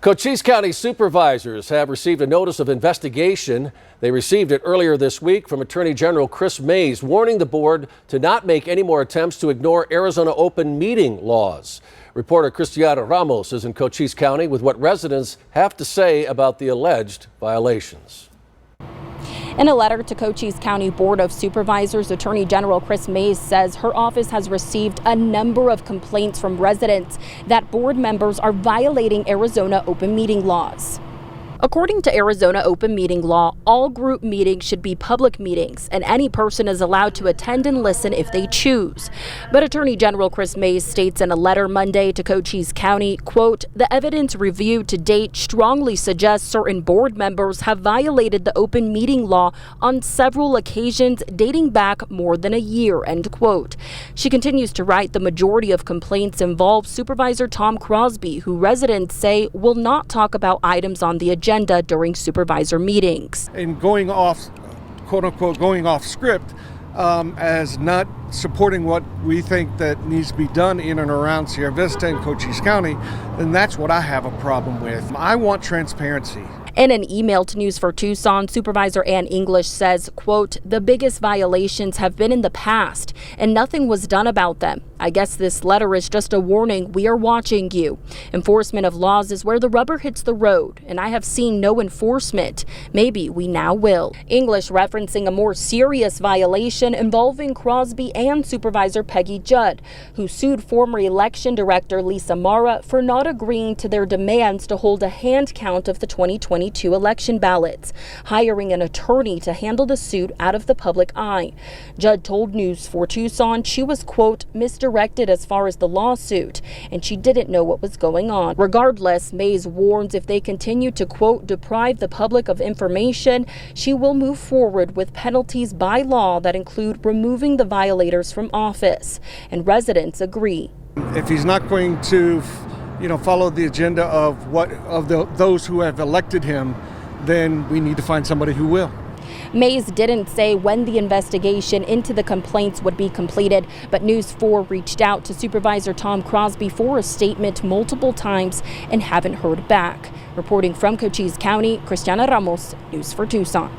Cochise County supervisors have received a notice of investigation. They received it earlier this week from Attorney General Kris Mayes, warning the board to not make any more attempts to ignore Arizona open meeting laws. Reporter Cristiana Ramos is in Cochise County with what residents have to say about the alleged violations. In a letter to Cochise County Board of Supervisors, Attorney General Kris Mayes says her office has received a number of complaints from residents that board members are violating Arizona open meeting laws. According to Arizona open meeting law, all group meetings should be public meetings, and any person is allowed to attend and listen if they choose. But Attorney General Kris Mayes states in a letter Monday to Cochise County, quote, "The evidence reviewed to date strongly suggests certain board members have violated the open meeting law on several occasions dating back more than a year," end quote. She continues to write the majority of complaints involve Supervisor Tom Crosby, who residents say will not talk about items on the agenda during supervisor meetings. And going off, quote unquote, going off script as not supporting what we think that needs to be done in and around Sierra Vista and Cochise County, then that's what I have a problem with. I want transparency. In an email to News for Tucson, Supervisor Ann English says, quote, "The biggest violations have been in the past and nothing was done about them. I guess this letter is just a warning. We are watching you. Enforcement of laws is where the rubber hits the road, and I have seen no enforcement. Maybe we now will." English referencing a more serious violation involving Crosby and Supervisor Peggy Judd, who sued former election director Lisa Mara for not agreeing to their demands to hold a hand count of the 2022 election ballots, hiring an attorney to handle the suit out of the public eye. Judd told News for Tucson she was, quote, "misdirected as far as the lawsuit, and she didn't know what was going on." Regardless, Mayes warns if they continue to, quote, "deprive the public of information," she will move forward with penalties by law that include removing the violators from office. And residents agree. If he's not going to follow the agenda of those who have elected him, then we need to find somebody who will. Mayes didn't say when the investigation into the complaints would be completed, but News 4 reached out to Supervisor Tom Crosby for a statement multiple times and haven't heard back. Reporting from Cochise County, Cristiana Ramos, News for Tucson.